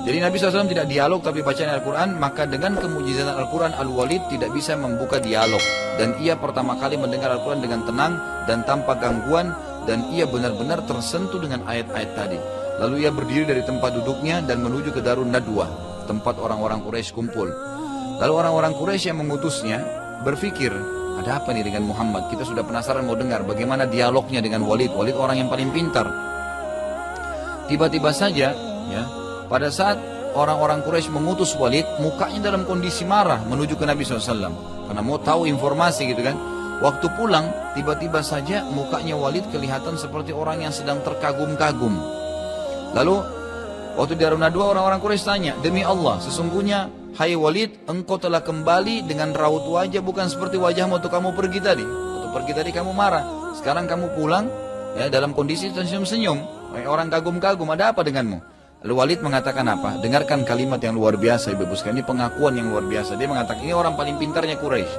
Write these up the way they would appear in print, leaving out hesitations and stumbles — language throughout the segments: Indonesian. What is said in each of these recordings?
Jadi Nabi SAW tidak dialog tapi bacaan Al-Quran, maka dengan kemujizatan Al-Quran, Al-Walid tidak bisa membuka dialog. Dan ia pertama kali mendengar Al-Quran dengan tenang dan tanpa gangguan, dan ia benar-benar tersentuh dengan ayat-ayat tadi. Lalu ia berdiri dari tempat duduknya dan menuju ke Darun Nadwa, tempat orang-orang Quraisy kumpul. Lalu orang-orang Quraisy yang mengutusnya berpikir, ada apa nih dengan Muhammad? Kita sudah penasaran mau dengar bagaimana dialognya dengan Walid. Walid orang yang paling pintar. Tiba-tiba saja, ya, pada saat orang-orang Quraisy mengutus Walid, mukanya dalam kondisi marah menuju ke Nabi SAW. Karena mau tahu informasi gitu kan. Waktu pulang, tiba-tiba saja mukanya Walid kelihatan seperti orang yang sedang terkagum-kagum. Lalu, waktu di Darun Nadwa orang-orang Quraisy tanya, demi Allah, sesungguhnya, hai Walid, engkau telah kembali dengan raut wajah bukan seperti wajahmu waktu kamu pergi tadi. Waktu pergi tadi kamu marah. Sekarang kamu pulang, ya, dalam kondisi senyum-senyum. Orang kagum-kagum, ada apa denganmu? Lalu Walid mengatakan apa? Dengarkan kalimat yang luar biasa, Ibu sekalian. Ini pengakuan yang luar biasa. Dia mengatakan, ini orang paling pintarnya Quraisy.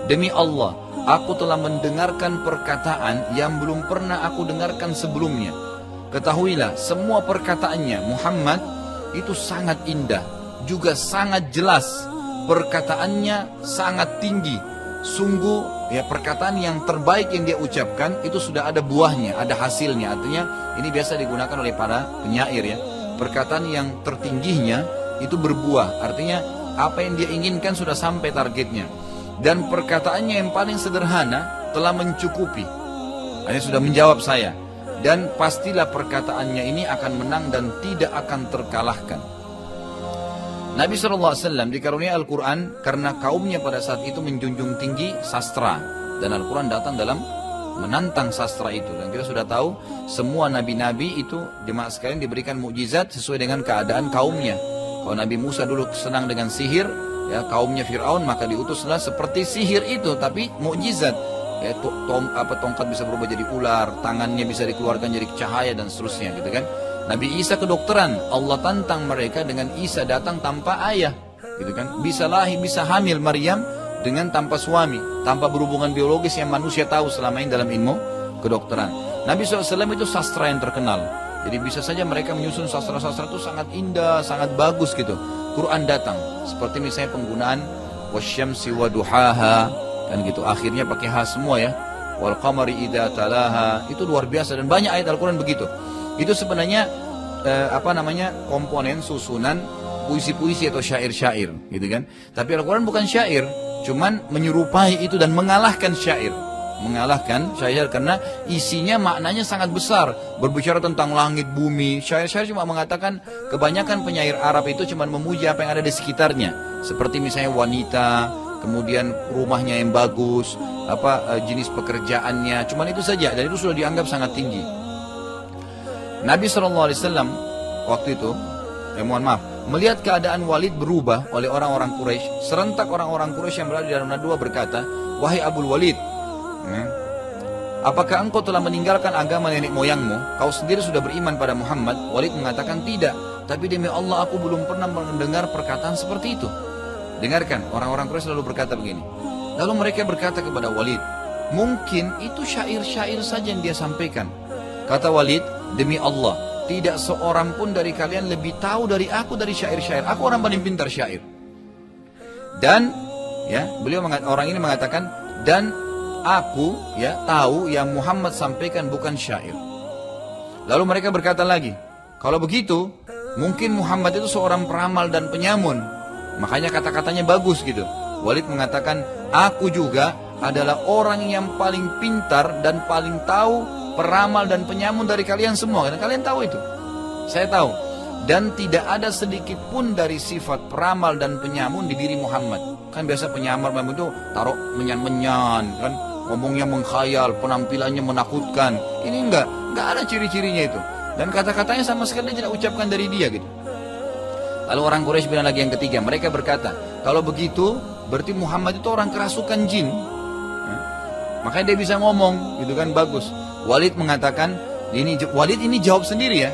Demi Allah, aku telah mendengarkan perkataan yang belum pernah aku dengarkan sebelumnya. Ketahuilah, semua perkataannya Muhammad itu sangat indah, juga sangat jelas. Perkataannya sangat tinggi. Sungguh, ya, perkataan yang terbaik yang dia ucapkan itu sudah ada buahnya, ada hasilnya. Artinya, ini biasa digunakan oleh para penyair, ya. Perkataan yang tertingginya itu berbuah. Artinya apa yang dia inginkan sudah sampai targetnya. Dan perkataannya yang paling sederhana telah mencukupi. Ini sudah menjawab saya. Dan pastilah perkataannya ini akan menang dan tidak akan terkalahkan. Nabi SAW dikaruniai Al-Quran karena kaumnya pada saat itu menjunjung tinggi sastra. Dan Al-Quran datang dalam menantang sastra itu. Dan kita sudah tahu semua nabi-nabi itu jemaah sekalian diberikan mukjizat sesuai dengan keadaan kaumnya. Kalau Nabi Musa dulu senang dengan sihir, ya, kaumnya Fir'aun, maka diutuslah seperti sihir itu tapi mukjizat. Ya, tongkat bisa berubah jadi ular, tangannya bisa dikeluarkan jadi cahaya dan seterusnya gitu kan. Nabi Isa kedokteran, Allah tantang mereka dengan Isa datang tanpa ayah gitu kan. Bisa lahir, bisa hamil Maryam dengan tanpa suami, tanpa berhubungan biologis yang manusia tahu selama ini dalam ilmu kedokteran. Nabi SAW itu sastra yang terkenal. Jadi bisa saja mereka menyusun sastra-sastra itu sangat indah, sangat bagus gitu. Quran datang, seperti misalnya penggunaan wasyamsi wa duhaha, kan gitu. Akhirnya pakai ha semua ya. Wal qamari idza talaha, itu luar biasa dan banyak ayat Al-Quran begitu. Itu sebenarnya komponen susunan puisi-puisi atau syair-syair gitu kan. Tapi Al-Quran bukan syair, cuman menyerupai itu dan mengalahkan syair. Mengalahkan syair karena isinya maknanya sangat besar. Berbicara tentang langit, bumi. Syair-syair cuma mengatakan, kebanyakan penyair Arab itu cuma memuji apa yang ada di sekitarnya. Seperti misalnya wanita, kemudian rumahnya yang bagus, jenis pekerjaannya. Cuman itu saja dan itu sudah dianggap sangat tinggi. Nabi SAW waktu itu, melihat keadaan Walid berubah oleh orang-orang Quraisy, serentak orang-orang Quraisy yang berada di Darun Nadwa berkata, wahai Abul Walid, apakah engkau telah meninggalkan agama nenek moyangmu? Kau sendiri sudah beriman pada Muhammad? Walid mengatakan tidak, tapi demi Allah aku belum pernah mendengar perkataan seperti itu. Dengarkan, orang-orang Quraisy selalu berkata begini. Lalu mereka berkata kepada Walid, mungkin itu syair-syair saja yang dia sampaikan. Kata Walid, demi Allah, tidak seorang pun dari kalian lebih tahu dari aku dari syair-syair. Aku orang paling pintar syair. Dan ya, orang ini mengatakan, dan aku ya tahu yang Muhammad sampaikan bukan syair. Lalu mereka berkata lagi, kalau begitu mungkin Muhammad itu seorang peramal dan penyamun. Makanya kata-katanya bagus gitu. Walid mengatakan, aku juga adalah orang yang paling pintar dan paling tahu peramal dan penyamun dari kalian semua. Dan kalian tahu itu. Saya tahu. Dan tidak ada sedikit pun dari sifat peramal dan penyamun di diri Muhammad. Kan biasa penyamar itu taruh menyan-menyan, kan ngomongnya mengkhayal, penampilannya menakutkan. Ini enggak ada ciri-cirinya itu. Dan kata-katanya sama sekali tidak ucapkan dari dia gitu. Lalu orang Quraisy bilang lagi yang ketiga, mereka berkata, kalau begitu berarti Muhammad itu orang kerasukan jin. Makanya dia bisa ngomong gitu kan, bagus. Walid mengatakan, Walid ini jawab sendiri ya.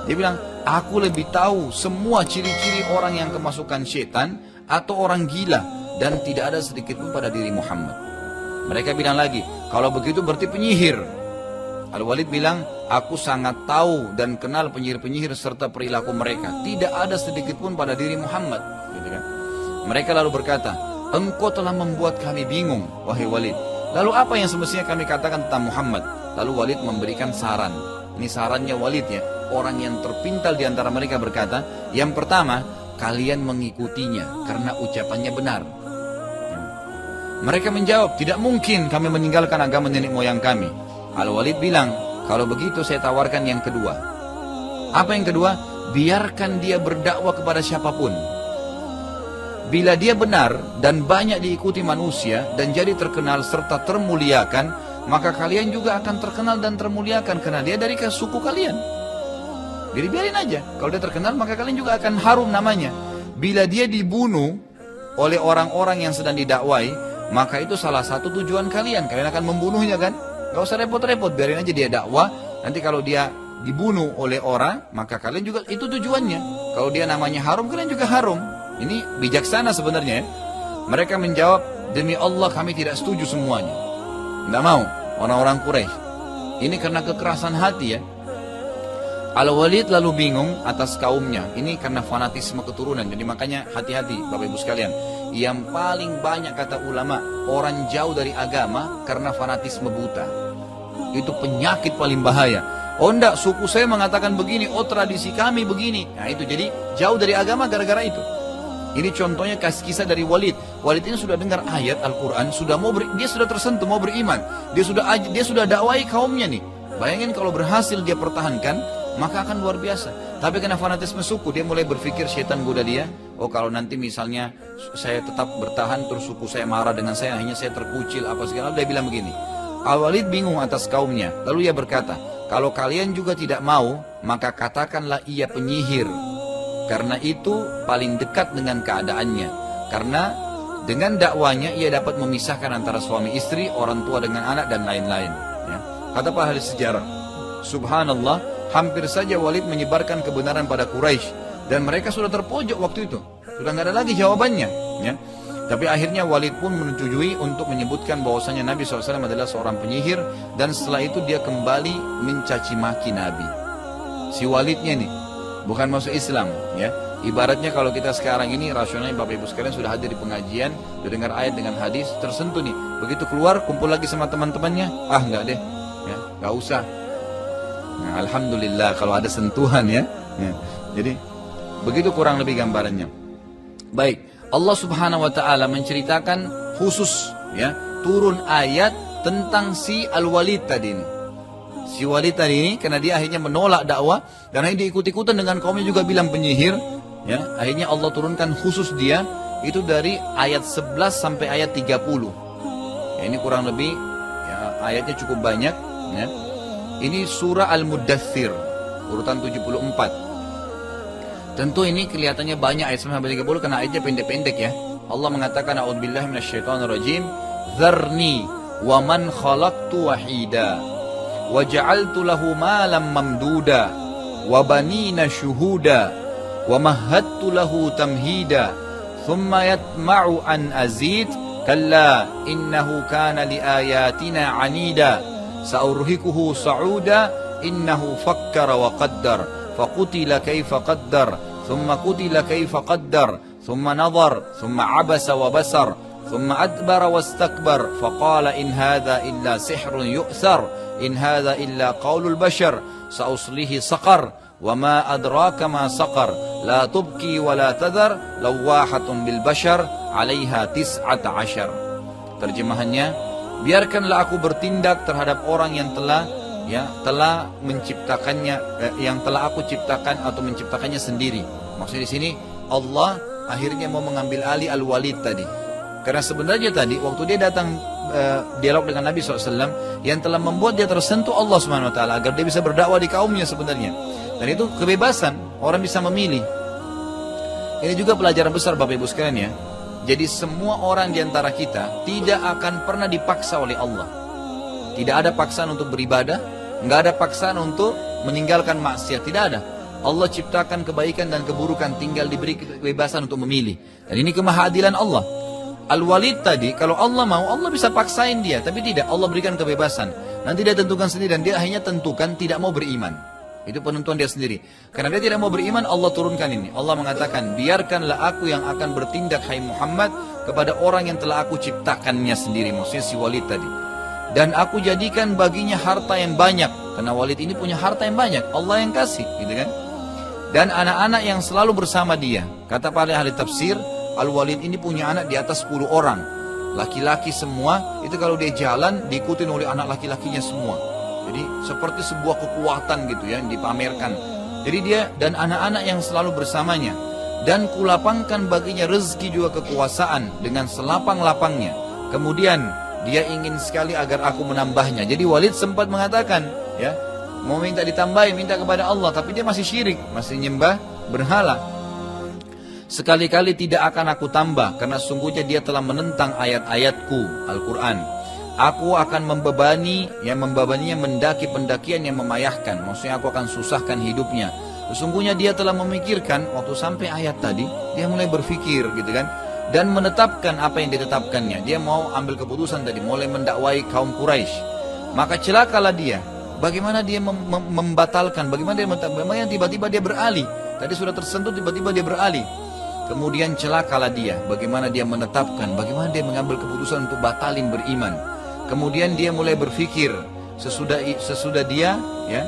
Dia bilang, aku lebih tahu semua ciri-ciri orang yang kemasukan setan atau orang gila, dan tidak ada sedikit pun pada diri Muhammad. Mereka bilang lagi, kalau begitu berarti penyihir. Al-Walid bilang, aku sangat tahu dan kenal penyihir-penyihir serta perilaku mereka. Tidak ada sedikit pun pada diri Muhammad. Gitu kan? Mereka lalu berkata, engkau telah membuat kami bingung, wahai Walid. Lalu apa yang semestinya kami katakan tentang Muhammad? Lalu Walid memberikan saran. Ini sarannya Walid ya. Orang yang terpintal di antara mereka berkata, yang pertama, kalian mengikutinya karena ucapannya benar. Mereka menjawab, tidak mungkin kami meninggalkan agama nenek moyang kami. Al-Walid bilang, kalau begitu saya tawarkan yang kedua. Apa yang kedua? Biarkan dia berdakwah kepada siapapun. Bila dia benar dan banyak diikuti manusia dan jadi terkenal serta termuliakan, maka kalian juga akan terkenal dan termuliakan karena dia dari suku kalian. Jadi biarin aja. Kalau dia terkenal maka kalian juga akan harum namanya. Bila dia dibunuh oleh orang-orang yang sedang didakwai, maka itu salah satu tujuan kalian. Kalian akan membunuhnya kan? Gak usah repot-repot, biarin aja dia dakwah. Nanti kalau dia dibunuh oleh orang, maka kalian juga itu tujuannya. Kalau dia namanya harum, kalian juga harum. Ini bijaksana sebenarnya ya. Mereka menjawab, demi Allah kami tidak setuju semuanya. Tidak mau, orang-orang Quraisy. Ini karena kekerasan hati ya. Al-Walid lalu bingung atas kaumnya. Ini karena fanatisme keturunan. Jadi makanya hati-hati Bapak Ibu sekalian. Yang paling banyak kata ulama, orang jauh dari agama karena fanatisme buta. Itu penyakit paling bahaya. Oh enggak, suku saya mengatakan begini, oh tradisi kami begini. Nah itu jadi jauh dari agama gara-gara itu. Ini contohnya kisah dari Walid. Walid ini sudah dengar ayat Al-Quran, dia sudah tersentuh mau beriman. Dia sudah dakwai kaumnya nih. Bayangin kalau berhasil dia pertahankan, maka akan luar biasa. Tapi karena fanatisme suku, dia mulai berpikir setan goda dia. Oh kalau nanti misalnya saya tetap bertahan, terus suku saya marah dengan saya, akhirnya saya terkucil apa segala. Dia bilang begini. Al-Walid bingung atas kaumnya. Lalu ia berkata, kalau kalian juga tidak mau, maka katakanlah ia penyihir. Karena itu paling dekat dengan keadaannya. Karena dengan dakwanya ia dapat memisahkan antara suami istri, orang tua dengan anak dan lain-lain. Ya. Kata para ahli sejarah, subhanallah, hampir saja Walid menyebarkan kebenaran pada Quraisy dan mereka sudah terpojok waktu itu. Sudah nggak ada lagi jawabannya. Ya. Tapi akhirnya Walid pun menyetujui untuk menyebutkan bahwasanya Nabi SAW adalah seorang penyihir dan setelah itu dia kembali mencaci maki Nabi. Si Walidnya nih. Bukan masuk Islam, ya. Ibaratnya kalau kita sekarang ini rasionalnya Bapak Ibu sekalian sudah hadir di pengajian, sudah dengar ayat dengan hadis, tersentuh nih. Begitu keluar, kumpul lagi sama teman-temannya, enggak deh, ya, enggak usah. Nah, alhamdulillah kalau ada sentuhan ya. Jadi begitu kurang lebih gambarannya. Baik, Allah Subhanahu Wa Taala menceritakan khusus, ya, turun ayat tentang si Al-Walid tadi ini. Si Walid tadi ini karena dia akhirnya menolak dakwah dan akhirnya diikut-ikutan dengan kaumnya juga bilang penyihir, ya. Akhirnya Allah turunkan khusus dia itu dari ayat 11 sampai ayat 30. Ya, ini kurang lebih ya, ayatnya cukup banyak, ya. Ini surah Al-Muddathir urutan 74. Tentu ini kelihatannya banyak ayat sampai 30 karena ayatnya pendek-pendek ya. Allah mengatakan a'udzubillahi minasyaitonirrajim, dzarni wa man khalaqtu wahida وَجَعَلْتُ لَهُ مَالًا مَمْدُودًا وَبَنِينَ شُهُودًا وَمَهَّدتُ لَهُ تَمْهِيدًا ثُمَّ يَطْمَعُ أَنْ أَزِيدَ كَلَّا إِنَّهُ كَانَ لِآيَاتِنَا عَنِيدًا سَأُرْهِقُهُ صَعُودًا إِنَّهُ فَكَّرَ وَقَدَّرَ فَقُتِلَ كَيْفَ قَدَّرَ ثُمَّ قُتِلَ كَيْفَ قَدَّرَ ثُمَّ نَظَرَ ثُمَّ عَبَسَ وَبَسَرَ ثُمَّ أَدْبَرَ وَاسْتَكْبَرَ فَقَالَ إِنْ هَذَا إِلَّا سِحْرٌ يُؤْثَرُ إن هذا إلا قول البشر سأصليه سقر وما أدراك ما سقر لا تبكي ولا تذر لواحة بالبشر عليها 19. Terjemahannya, biarkanlah aku bertindak terhadap orang yang telah menciptakannya, yang telah aku ciptakan atau menciptakannya sendiri. Maksudnya di sini Allah akhirnya mau mengambil alih Al-Walid tadi. Karena sebenarnya tadi waktu dia datang dialog dengan Nabi SAW, yang telah membuat dia tersentuh Allah SWT agar dia bisa berdakwah di kaumnya sebenarnya. Dan itu kebebasan, orang bisa memilih. Ini juga pelajaran besar Bapak Ibu sekalian ya. Jadi semua orang di antara kita tidak akan pernah dipaksa oleh Allah. Tidak ada paksaan untuk beribadah, nggak ada paksaan untuk meninggalkan maksiat, tidak ada. Allah ciptakan kebaikan dan keburukan, tinggal diberi kebebasan untuk memilih. Dan ini kemahadilan Allah. Al-Walid tadi, kalau Allah mau, Allah bisa paksain dia. Tapi tidak, Allah berikan kebebasan. Nanti dia tentukan sendiri, dan dia akhirnya tentukan tidak mau beriman. Itu penentuan dia sendiri. Karena dia tidak mau beriman, Allah turunkan ini. Allah mengatakan, biarkanlah aku yang akan bertindak, hai Muhammad, kepada orang yang telah aku ciptakannya sendiri. Maksudnya si Walid tadi. Dan aku jadikan baginya harta yang banyak. Karena Walid ini punya harta yang banyak. Allah yang kasih, gitu kan. Dan anak-anak yang selalu bersama dia. Kata para ahli tafsir, Al-Walid ini punya anak di atas 10 orang. Laki-laki semua, itu kalau dia jalan, diikutin oleh anak laki-lakinya semua. Jadi seperti sebuah kekuatan gitu ya, yang dipamerkan. Jadi dia dan anak-anak yang selalu bersamanya. Dan kulapangkan baginya rezeki juga kekuasaan dengan selapang-lapangnya. Kemudian dia ingin sekali agar aku menambahnya. Jadi Walid sempat mengatakan, ya, mau minta ditambahin, minta kepada Allah. Tapi dia masih syirik, masih nyembah berhala. Sekali-kali tidak akan aku tambah, karena sungguhnya dia telah menentang ayat-ayatku, Al-Quran. Aku akan membebaninya mendaki pendakian yang memayahkan. Maksudnya aku akan susahkan hidupnya. Sesungguhnya dia telah memikirkan, waktu sampai ayat tadi, dia mulai berpikir gitu kan. Dan menetapkan apa yang ditetapkannya. Dia mau ambil keputusan tadi, mulai mendakwai kaum Quraisy. Maka celakalah dia. Bagaimana dia membatalkan, bagaimana tiba-tiba dia beralih. Tadi sudah tersentuh, tiba-tiba dia beralih. Kemudian celakalah dia, bagaimana dia menetapkan, bagaimana dia mengambil keputusan untuk batalin beriman. Kemudian dia mulai berpikir, sesudah dia ya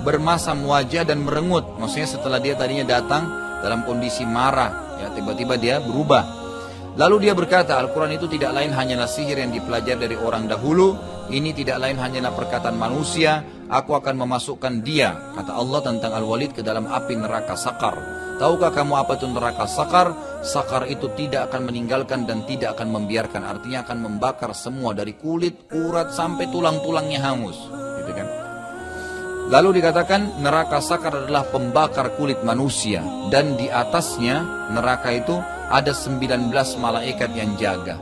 bermasam wajah dan merengut. Maksudnya setelah dia tadinya datang dalam kondisi marah, ya tiba-tiba dia berubah. Lalu dia berkata, Al-Quran itu tidak lain hanyalah sihir yang dipelajari dari orang dahulu. Ini tidak lain hanyalah perkataan manusia. Aku akan memasukkan dia, kata Allah tentang Al-Walid, ke dalam api neraka Sakar. Tahukah kamu apa itu neraka Sakar? Sakar itu tidak akan meninggalkan dan tidak akan membiarkan. Artinya akan membakar semua dari kulit, urat sampai tulang-tulangnya hangus. Gitu kan? Lalu dikatakan neraka Sakar adalah pembakar kulit manusia. Dan di atasnya neraka itu ada 19 malaikat yang jaga.